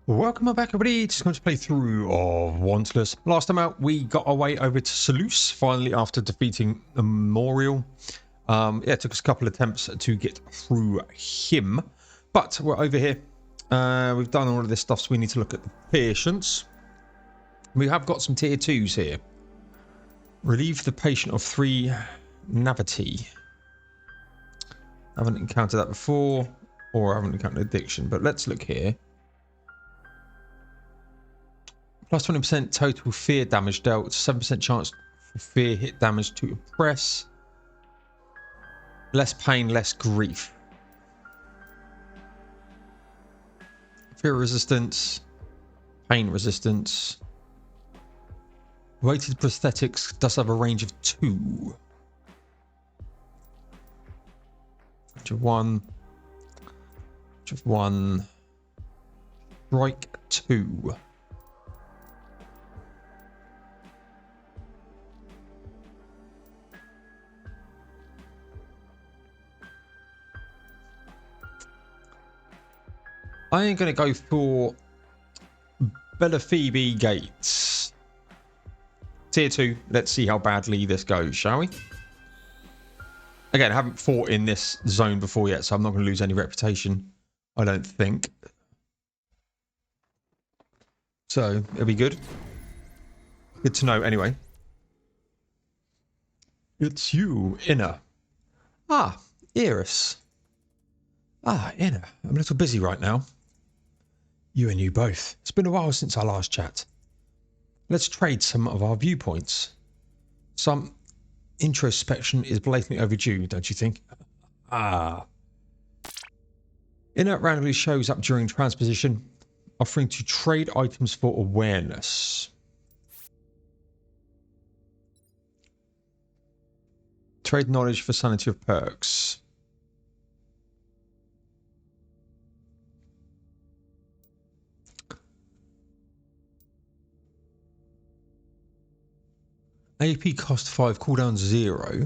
Welcome back, everybody. Just going to play through of Wantless. Last time out, we got our way over to Seluse, finally, after defeating the Memorial. Yeah, it took us a couple of attempts to get through him, but we're over here. We've done all of this stuff, so we need to look at the patients. We have got some tier 2s here. Relieve the patient of 3 navity. I haven't encountered that before, or I haven't encountered addiction, but let's look here. Plus 20% total fear damage dealt. 7% chance for fear hit damage to impress. Less pain, less grief. Fear resistance. Pain resistance. Weighted prosthetics does have a range of 2. Range of 1. Range of 1. Strike 2. I am going to go for Bella Phoebe Gates. Tier 2. Let's see how badly this goes, shall we? Again, I haven't fought in this zone before yet, so I'm not going to lose any reputation, I don't think. So, it'll be good. Good to know, anyway. It's you, Inna. Ah, Eiris. Ah, Inna. I'm a little busy right now. You and you both. It's been a while since our last chat. Let's trade some of our viewpoints. Some introspection is blatantly overdue, don't you think? Ah. Inna randomly shows up during transposition, offering to trade items for awareness. Trade knowledge for sanity of perks. AP cost 5, cooldown 0.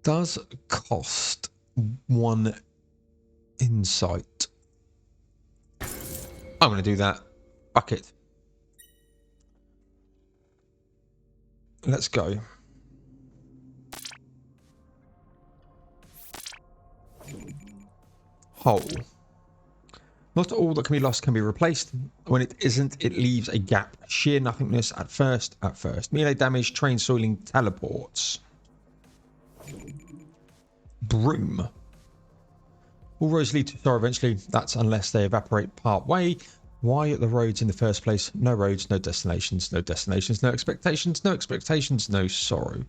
Does cost 1 insight. I'm going to do that. Fuck it. Let's go. Whole. Not all that can be lost can be replaced. When it isn't, it leaves a gap. Sheer nothingness at first. Melee damage, train soiling, teleports. Broom. All roads lead to sorrow eventually. That's unless they evaporate part way. Why the roads in the first place? No roads, no destinations, no destinations, no expectations, no expectations, no sorrow.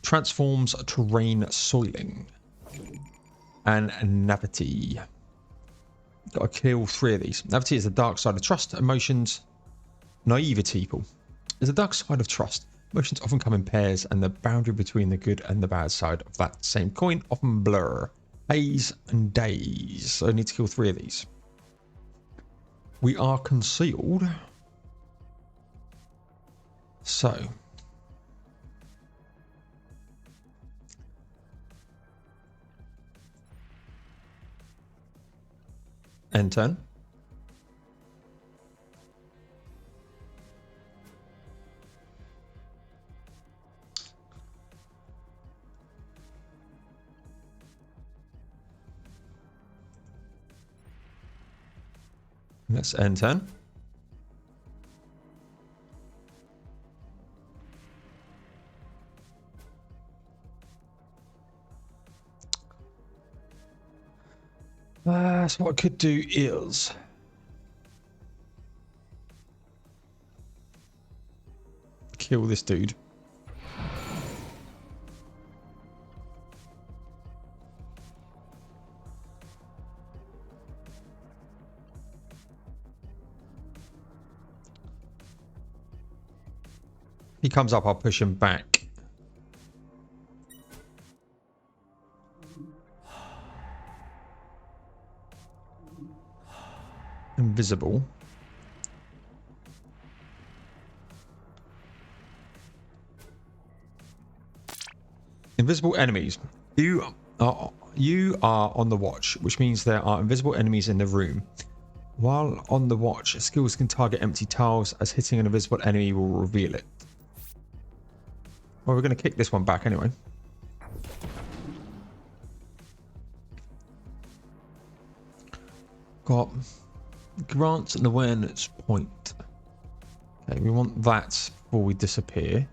Transforms terrain soiling. And navity. Got to kill 3 of these. Navity is the dark side of trust, emotions, naivety. Is the dark side of trust. Emotions often come in pairs, and the boundary between the good and the bad side of that same coin often blur. Haze and days. So I need to kill 3 of these. We are concealed. So. End turn. Let's end turn. So what I could do is kill this dude. He comes up, I'll push him back. Invisible. Invisible enemies. You are on the watch, which means there are invisible enemies in the room. While on the watch, skills can target empty tiles, as hitting an invisible enemy will reveal it. Well, we're going to kick this one back anyway. Got grants an awareness point. Okay, we want that before we disappear.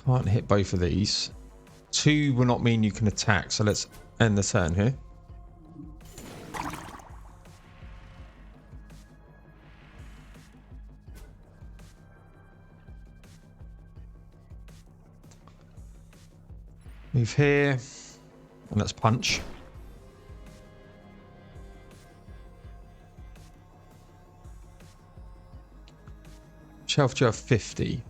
Can't hit both of these. 2 will not mean you can attack, so let's end the turn here. Move here, and let's punch. Shelf jar 50.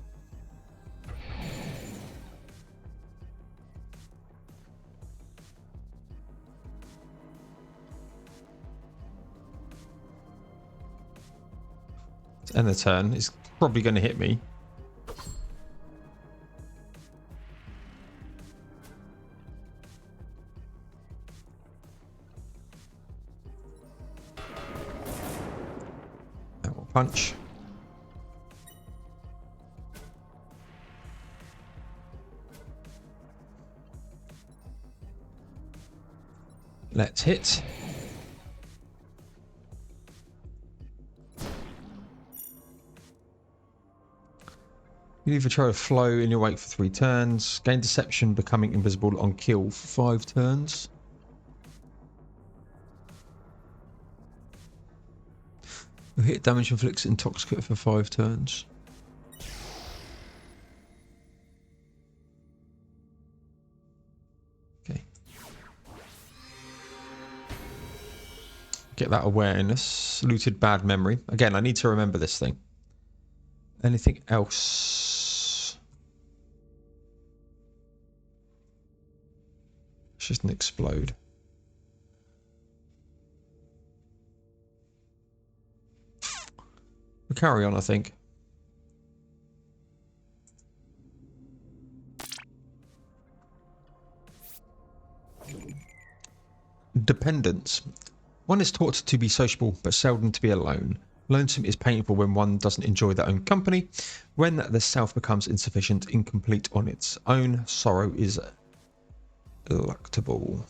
Let's end the turn. It's probably going to hit me. Punch. Let's hit. You leave a trail of flow in your wake for 3 turns. Gain deception, becoming invisible on kill for 5 turns. Hit damage inflicts intoxicate for 5 turns. Okay. Get that awareness. Looted bad memory. Again, I need to remember this thing. Anything else? It shouldn't explode. We'll carry on, I think. Dependence. One is taught to be sociable, but seldom to be alone. Lonesome is painful when one doesn't enjoy their own company. When the self becomes insufficient, incomplete on its own, sorrow is delectable.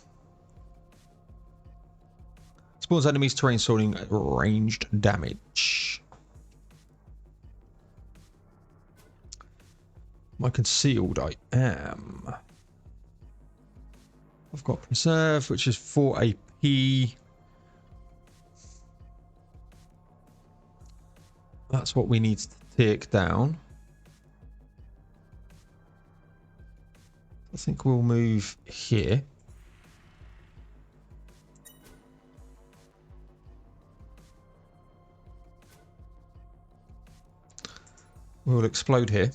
Spawns enemies, terrain sorting, ranged damage. Am I concealed? I am. I've got preserve, which is 4 AP. That's what we need to take down. I think we'll move here. We'll explode here.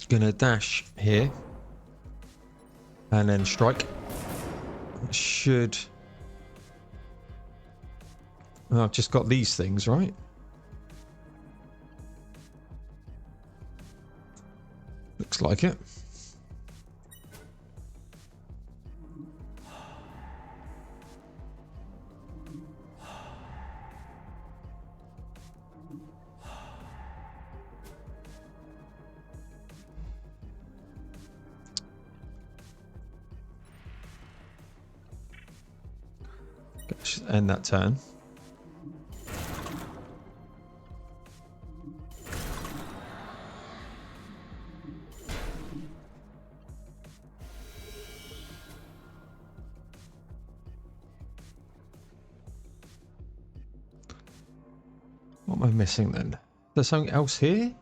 Gonna dash here and then strike. Should I've just got these things, right? Looks like it. End that turn. What am I missing then? There's something else here?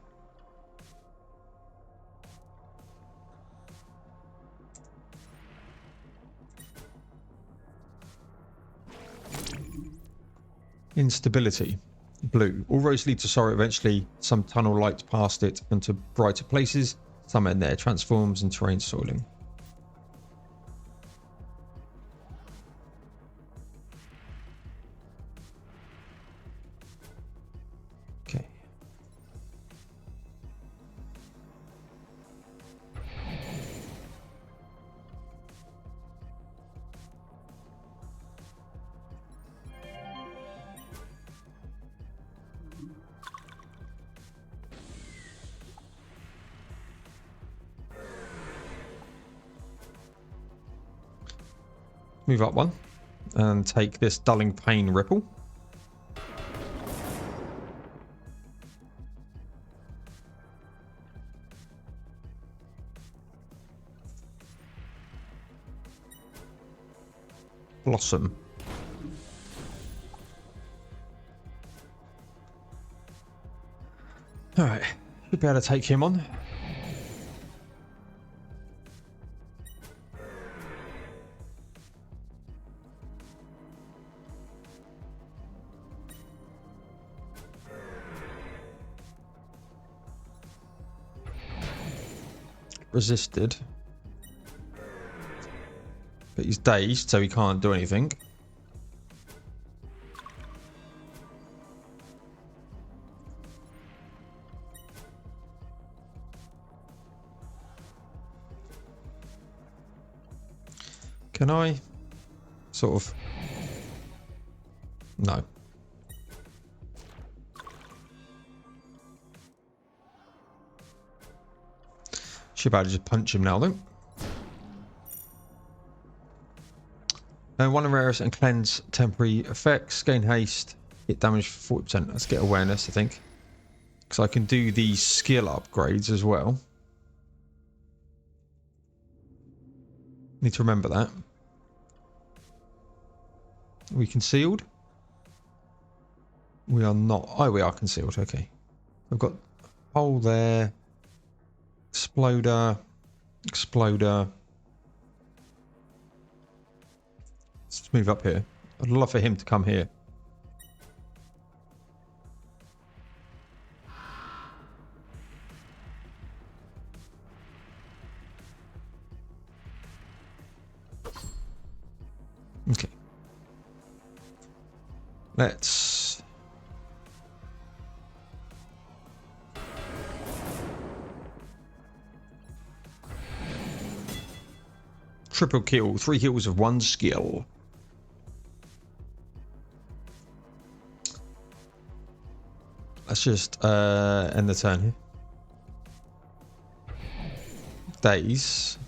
Instability. Blue. All roads lead to sorrow. Eventually, some tunnel lights past it into brighter places. Some end there. Transforms and terrain soiling. Move up one and take this dulling pain ripple. Blossom. Alright, should be able to take him on. Resisted. But he's dazed, so he can't do anything. Can I sort of... No. Should be able to just punch him now, though. One of Eiris and cleanse temporary effects. Gain haste. Hit damage for 40%. Let's get awareness, I think. Because I can do these skill upgrades as well. Need to remember that. Are we concealed? We are not. Oh, we are concealed. Okay. I've got hole there. Exploder. Exploder. Let's move up here. I'd love for him to come here. Okay. Let's... Triple kill. 3 kills of 1 skill. Let's just end the turn here. Days.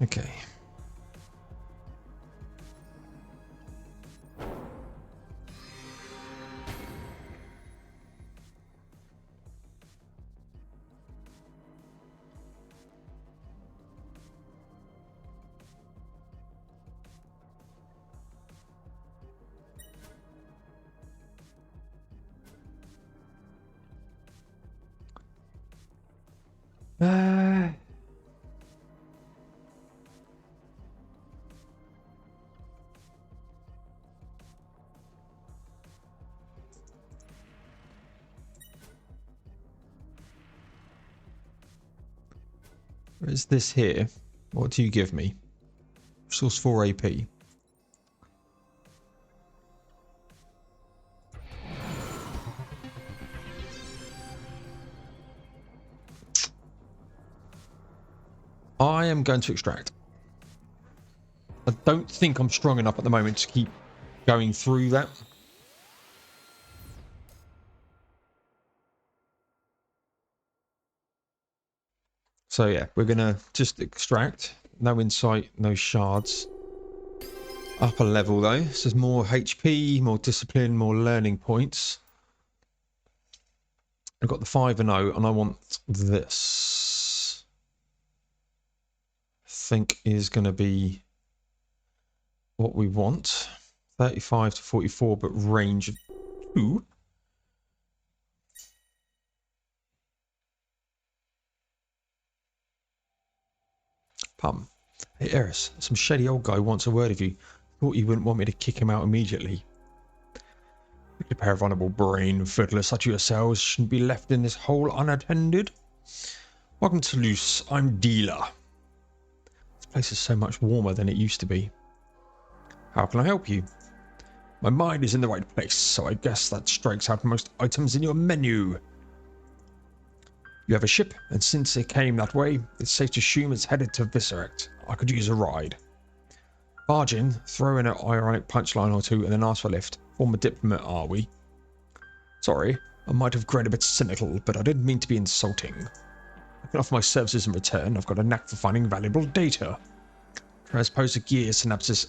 Okay. Where is this here? What do you give me? Source 4 AP. I am going to extract. I don't think I'm strong enough at the moment to keep going through that. So yeah, we're going to just extract. No insight, no shards. Upper level though. So there's more HP, more discipline, more learning points. I've got the 5 and 0 and I want this. I think is going to be what we want. 35 to 44, but range of 2. Pum. Hey Eiris, some shady old guy wants a word of you. Thought you wouldn't want me to kick him out immediately. A pair of honourable brain fiddlers such as yourselves shouldn't be left in this hole unattended. Welcome to Seluse. I'm Dealer. This place is so much warmer than it used to be. How can I help you? My mind is in the right place, so I guess that strikes out most items in your menu. You have a ship, and since it came that way, it's safe to assume it's headed to Visceract. I could use a ride. Barge in, throw in an ironic punchline or two, and then ask for a lift. Form a diplomat, are we? Sorry, I might have grown a bit cynical, but I didn't mean to be insulting. I can offer my services in return. I've got a knack for finding valuable data. Transposer gear, synapses,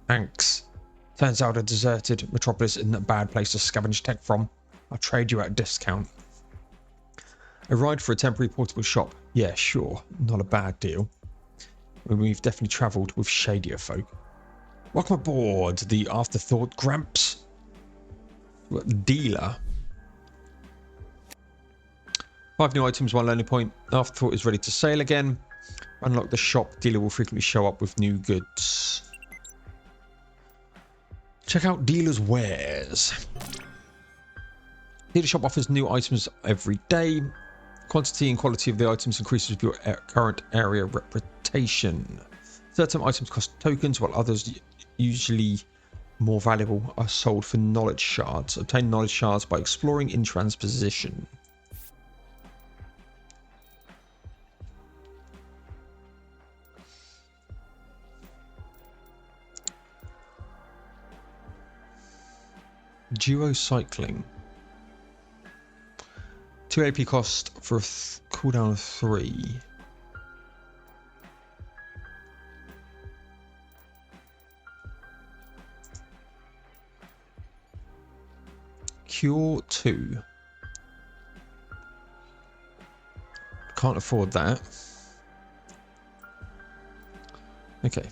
Anks. Turns out a deserted metropolis isn't a bad place to scavenge tech from. I'll trade you at a discount. A ride for a temporary portable shop. Yeah, sure. Not a bad deal. We've definitely travelled with shadier folk. Welcome aboard, the afterthought Gramps. Dealer. 5 new items, 1 learning point. Afterthought is ready to sail again. Unlock the shop. Dealer will frequently show up with new goods. Check out dealer's wares. Dealer shop offers new items every day. Quantity and quality of the items increases with your current area reputation. Certain items cost tokens, while others, usually more valuable, are sold for knowledge shards. Obtain knowledge shards by exploring in transposition. Duo cycling. 2 AP cost for a cooldown of 3. Cure 2. Can't afford that. Okay.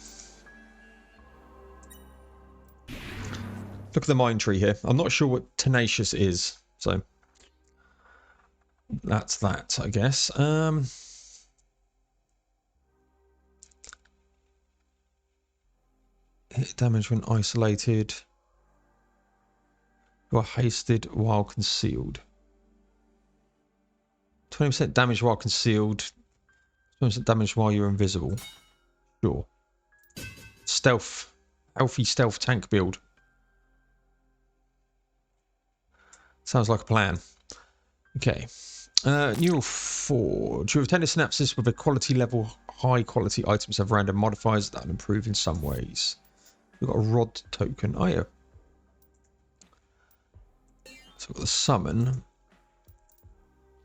Look at the mind tree here. I'm not sure what tenacious is, so that's that, I guess. Hit damage when isolated. You are hasted while concealed. 20% damage while concealed. 20% damage while you're invisible. Sure. Stealth. Healthy stealth tank build. Sounds like a plan. Okay. Neural Forge. You obtain a synapses with a quality level. High quality items have random modifiers that improve in some ways. We've got a rod token. Oh yeah. So we've got the summon.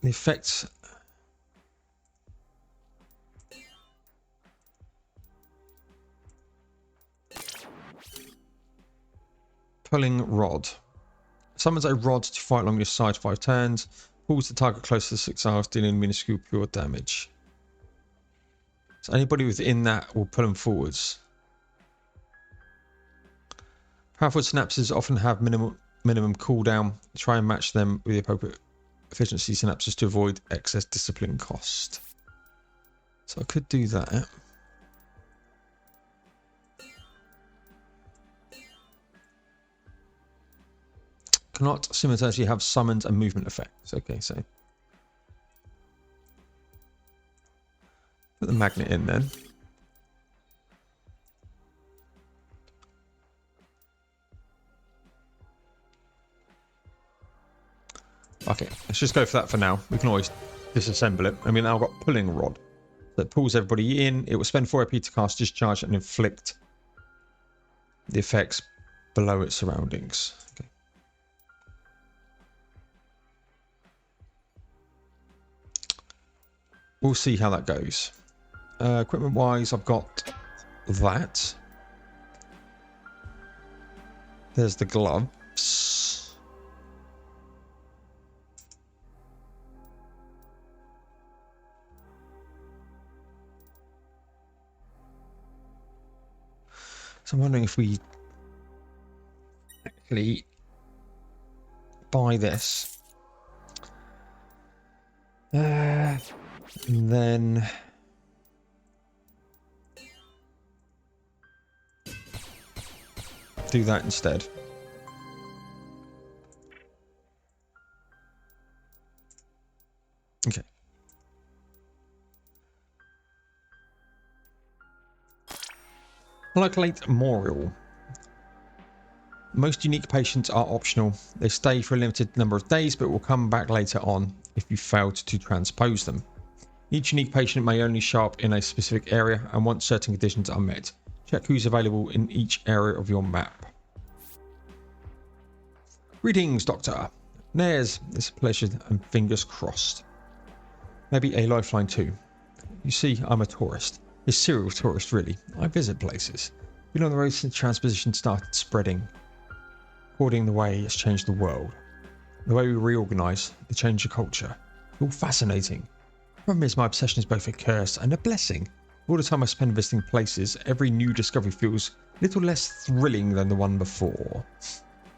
The effects. Pulling rod. Summons a rod to fight along your side 5 turns. Pulls the target close to the 6 hours, dealing minuscule pure damage. So anybody within that will pull them forwards. Powerful synapses often have minimum cooldown. Try and match them with the appropriate efficiency synapses to avoid excess discipline cost. So I could do that. Cannot simultaneously have summons and movement effects. Okay, so put the magnet in then. Okay, let's just go for that for now. We can always disassemble it. I mean, now I've got pulling rod that pulls everybody in. It will spend 4 AP to cast discharge and inflict the effects below its surroundings. Okay. We'll see how that goes. Equipment wise, I've got that. There's the gloves. So I'm wondering if we actually buy this. And then do that instead. Okay. Locate Memorial. Most unique patients are optional. They stay for a limited number of days, but will come back later on if you failed to transpose them. Each unique patient may only show up in a specific area and once certain conditions are met. Check who's available in each area of your map. Greetings, Doctor. Nares, it's a pleasure and fingers crossed. Maybe a lifeline too. You see, I'm a tourist. A serial tourist, really. I visit places. Been on the road since transposition started spreading. According the way it's changed the world. The way we reorganise, the change of culture. It's all fascinating. The problem is my obsession is both a curse and a blessing. All the time I spend visiting places, every new discovery feels a little less thrilling than the one before.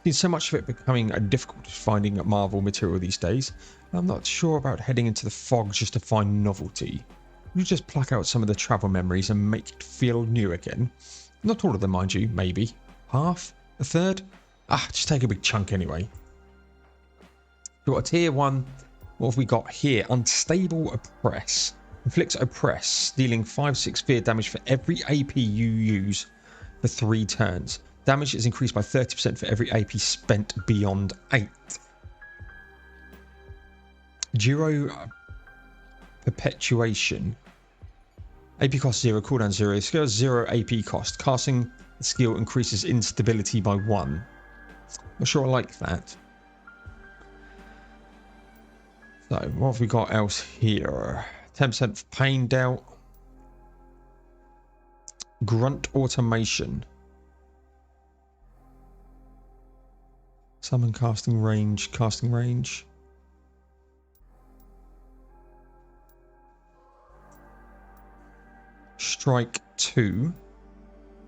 Seen so much of it becoming difficult finding Marvel material these days. I'm not sure about heading into the fog just to find novelty. You just pluck out some of the travel memories and make it feel new again. Not all of them, mind you, maybe. Half? A third? Just take a big chunk anyway. We've got a tier 1. What have we got here? Unstable Oppress. Inflicts Oppress, dealing 5-6 fear damage for every AP you use for 3 turns. Damage is increased by 30% for every AP spent beyond 8. Giro Perpetuation. AP cost 0, cooldown 0. Skill 0 AP cost. Casting the skill increases instability by 1. Not sure I like that. So, what have we got else here? 10% pain dealt. Grunt automation. Summon casting range. Casting range. Strike 2.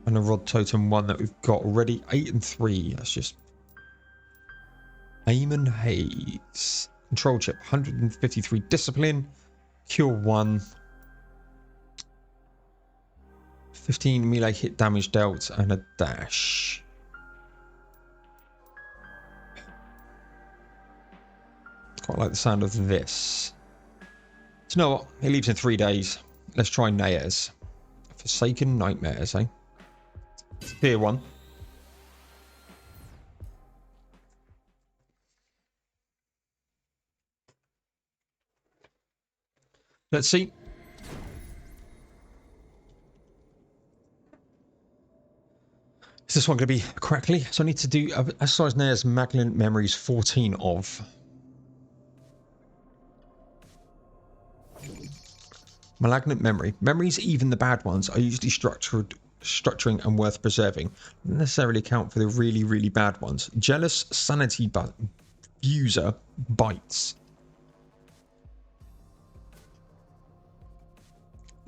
And a rod totem 1 that we've got already. 8 and 3. That's just... Aim and Haze. Control chip. 153 discipline. Cure 1. 15 melee hit damage dealt. And a dash. Quite like the sound of this. So you know what? He leaves in 3 days. Let's try Nares. Forsaken Nightmares, eh? Tier 1. Let's see. Is this one going to be crackly? So I need to do exercise Nares Malignant Memories 14 of. Malignant memory. Memories, even the bad ones, are usually structuring and worth preserving. Don't necessarily account for the really, really bad ones. Jealous sanity user bites.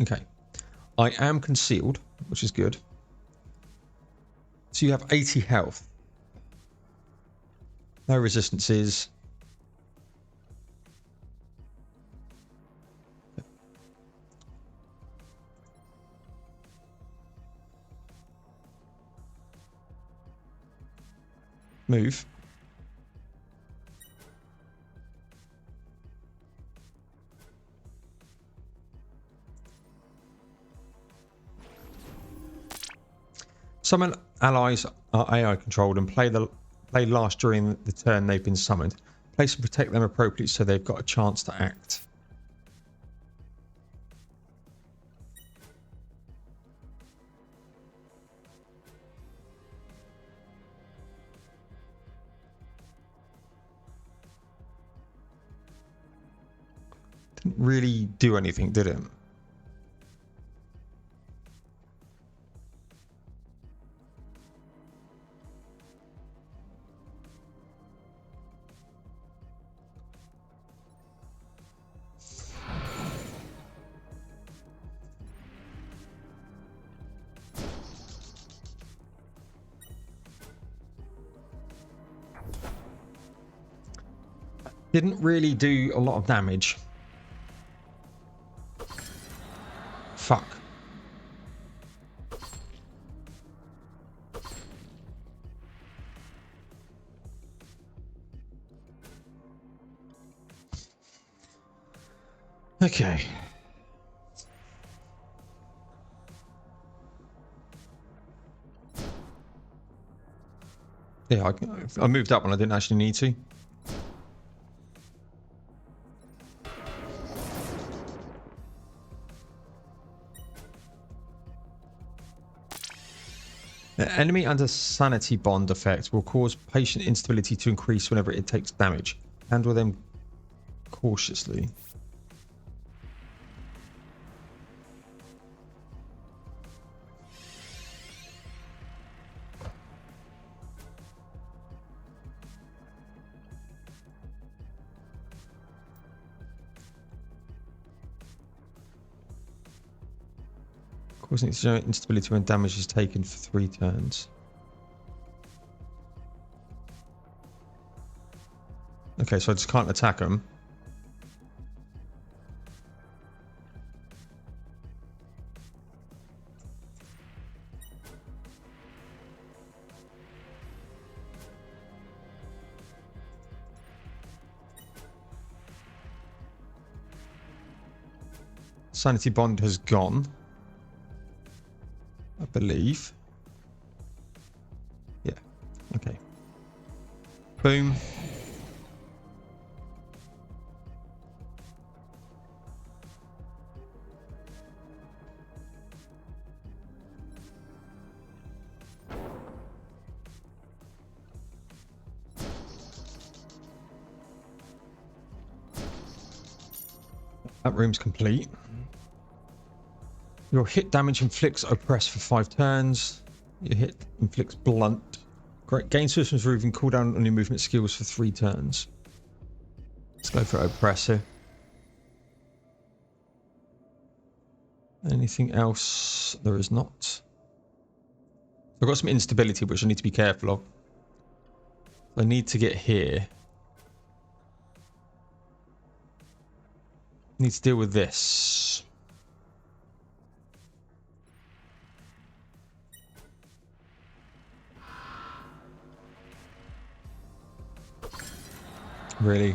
Okay. I am concealed, which is good. So you have 80 health. No resistances. Move. Summon allies are AI controlled and play last during the turn they've been summoned. Place and protect them appropriately so they've got a chance to act. Didn't really do anything, did it? Didn't really do a lot of damage. Fuck. Okay. Yeah, I moved up when I didn't actually need to. Enemy under sanity bond effect will cause patient instability to increase whenever it takes damage. Handle them cautiously. Causing instability when damage is taken for 3 turns. Okay, so I just can't attack them. Sanity bond has gone, I believe. Yeah, okay. Boom. That room's complete. Your hit damage inflicts oppress for 5 turns. Your hit inflicts blunt. Great. Gain swiftness for even cooldown on your movement skills for 3 turns. Let's go for oppress here. Anything else? There is not. I've got some instability which I need to be careful of. I need to get here. Need to deal with this. Really?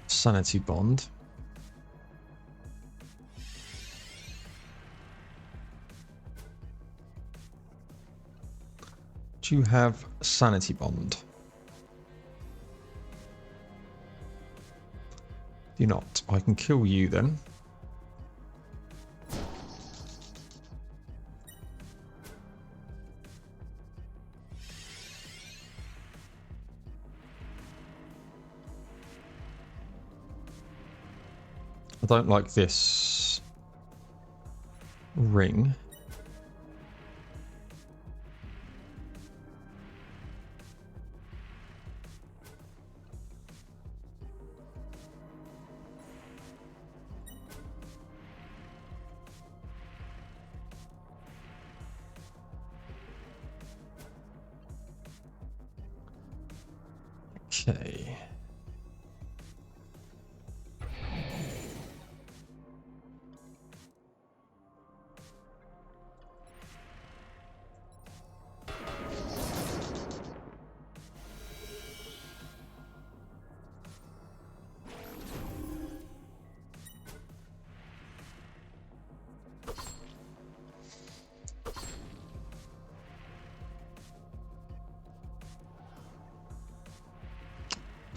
Sanity bond. Do you have sanity bond? Do not. I can kill you then. I don't like this ring. Okay.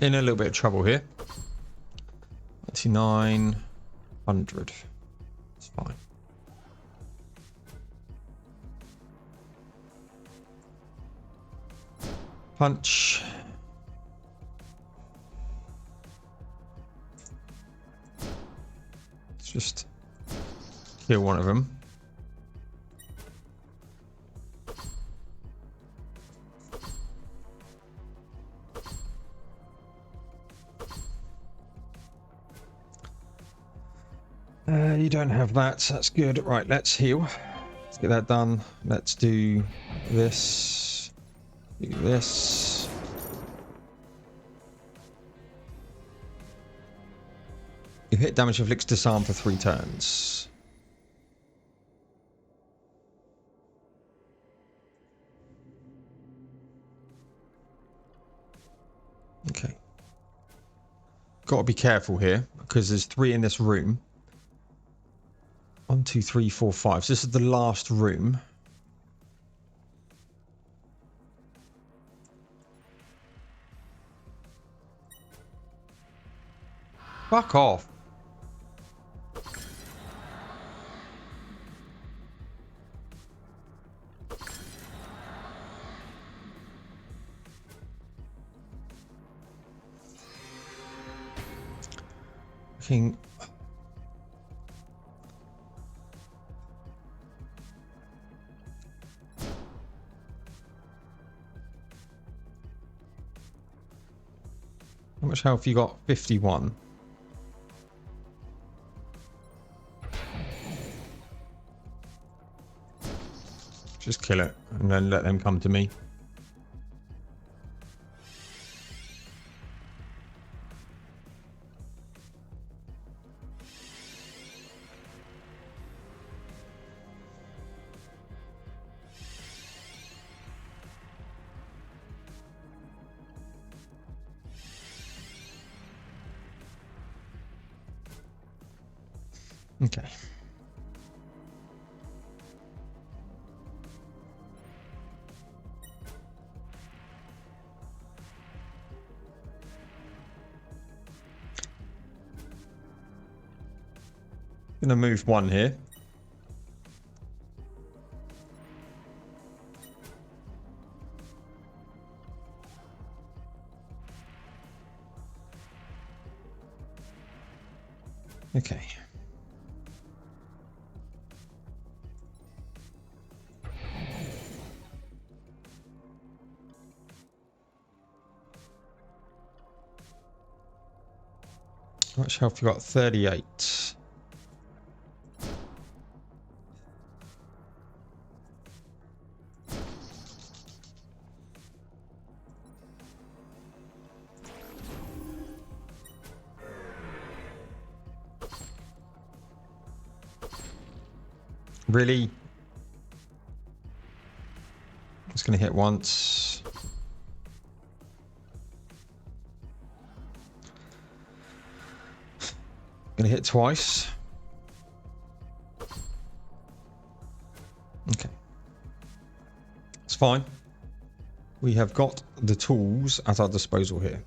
In a little bit of trouble here. 2900. It's fine. Punch. Let's just kill one of them. You don't have that, so that's good. Right, let's heal. Let's get that done. Let's do this. Do this. If hit damage inflicts disarm for 3 turns. Okay. Got to be careful here because there's 3 in this room. 1, 2, 3, 4, 5. So this is the last room. Fuck off. King. How much health you got? 51. Just kill it and then let them come to me. Okay. Gonna move 1 here. Okay. How much health you got? 38. Really? It's going to hit once. Going to hit twice. Okay. It's fine. We have got the tools at our disposal here.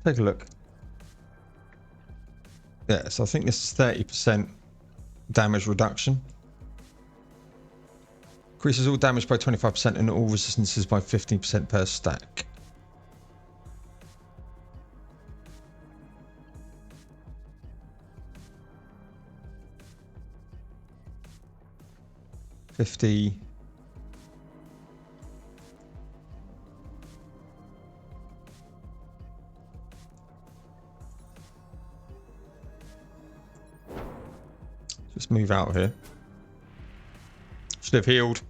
Take a look. Yeah, so I think this is 30% damage reduction. Increases all damage by 25% and all resistances by 15% per stack. $50. Just move out here. Should have healed.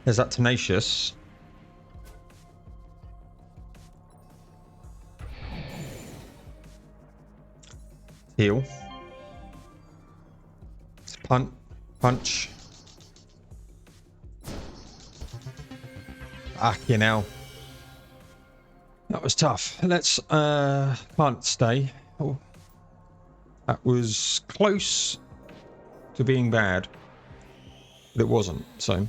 There's that tenacious. Heal. Punch. You know. That was tough. Let's can't stay. Oh, that was close to being bad, but it wasn't. So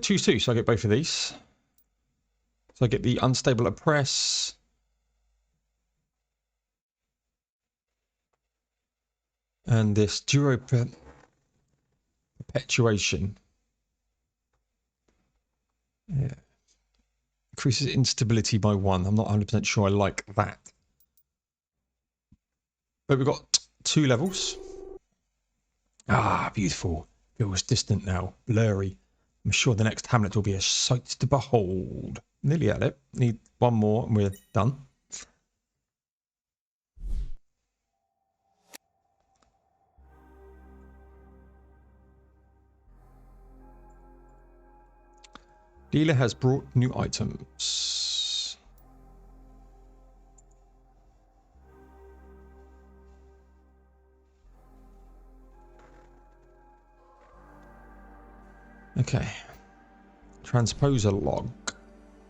choose 2, so I get both of these. So I get the unstable oppress. And this duo perpetuation. Yeah. Increases instability by 1. I'm not 100% sure I like that. But we've got 2 levels. Ah, beautiful. Feels distant now, blurry. I'm sure the next hamlet will be a sight to behold. Nearly at it. Need one more and we're done. Dealer has brought new items. Okay. Transposer log.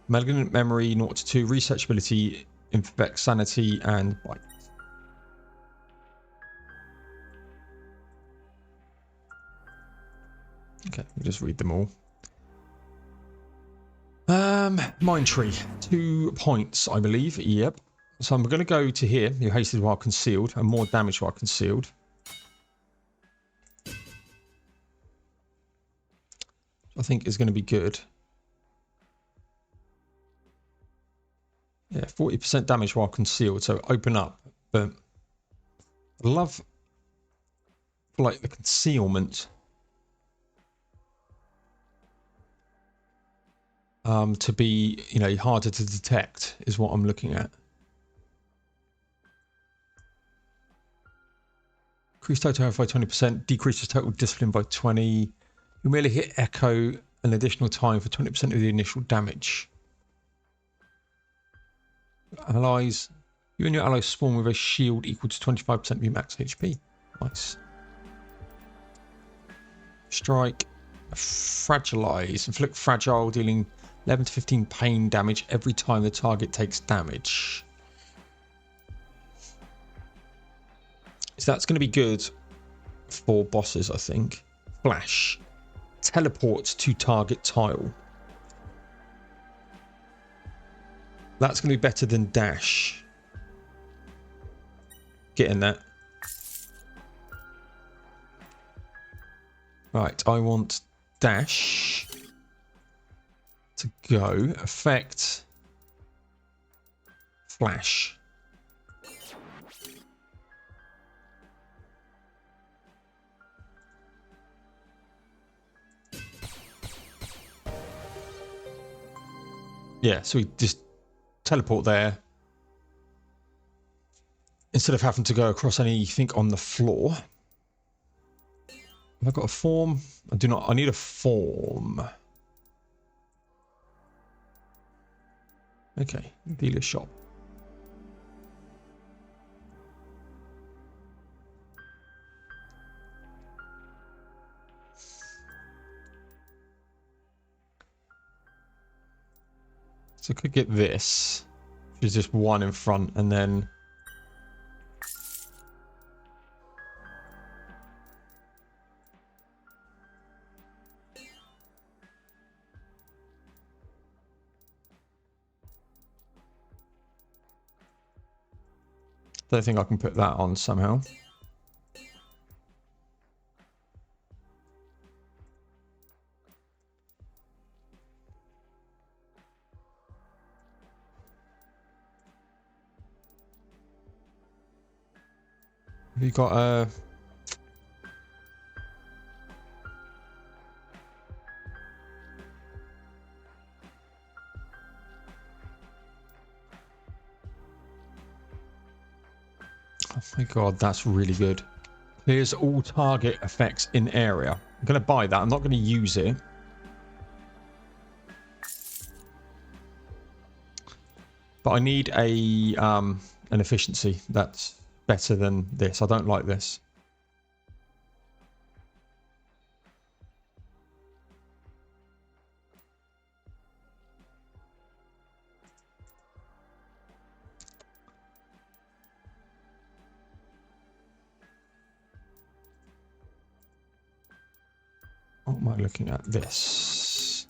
Malignant memory 0 to 2. Researchability, infect sanity, and bite. Okay, we'll just read them all. Mind tree. 2 points, I believe. Yep. So I'm going to go to here. You hasted while concealed, and more damage while concealed. I think is going to be good. Yeah, 40% damage while concealed, so open up. But I love like the concealment. To be, you know, harder to detect is what I'm looking at. Increase total health by 20%, decreases total discipline by 20. You merely hit echo an additional time for 20% of the initial damage. Allies, you and your allies spawn with a shield equal to 25% of your max HP. Nice. Strike, fragilize, inflict fragile, dealing 11 to 15 pain damage every time the target takes damage. So that's going to be good for bosses, I think. Flash. Teleports to target tile. That's going to be better than dash. Getting that. Right, I want dash to go. Effect. Flash. Yeah, so we just teleport there. Instead of having to go across anything on the floor. Have I got a form? I do not. I need a form. Okay, dealer shop. So I could get this, which is just one in front, and then don't think I can put that on somehow. Have you got a... Oh my god, that's really good. Clears all target effects in area. I'm going to buy that. I'm not going to use it. But I need a an efficiency that's better than this. I don't like this. What am I looking at? This.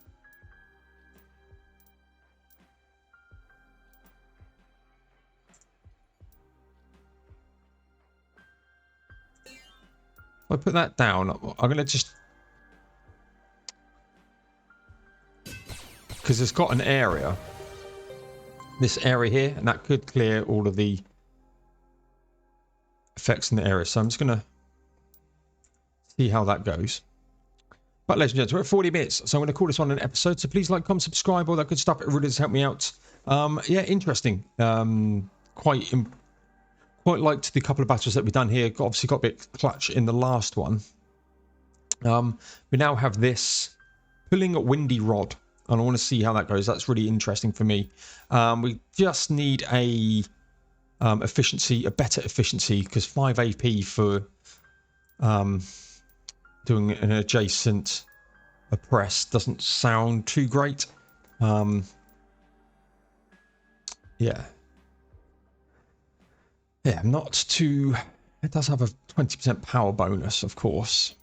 If I put that down, I'm going to just... Because it's got an area. This area here, and that could clear all of the effects in the area. So I'm just going to see how that goes. But ladies and gentlemen, we're at 40 minutes, so I'm going to call this one an episode. So please like, comment, subscribe, all that good stuff. It really does help me out. Yeah, interesting. Quite liked the couple of battles that we've done here. Obviously got a bit clutch in the last one. We now have this pulling a windy rod, and I want to see how that goes. That's really interesting for me. We just need a efficiency, a better efficiency, because 5 AP for doing an adjacent oppress doesn't sound too great. Yeah, not too. It does have a 20% power bonus, of course.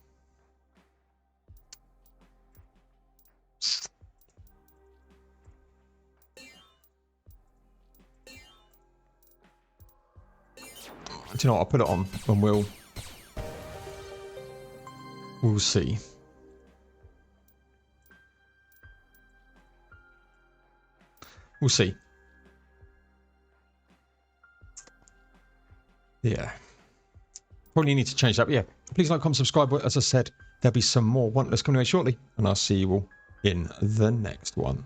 Do you know what? I'll put it on and we'll see. We'll see. Yeah. Probably need to change that. But yeah, please like, comment, subscribe. As I said, there'll be some more Wantless coming away shortly, and I'll see you all in the next one.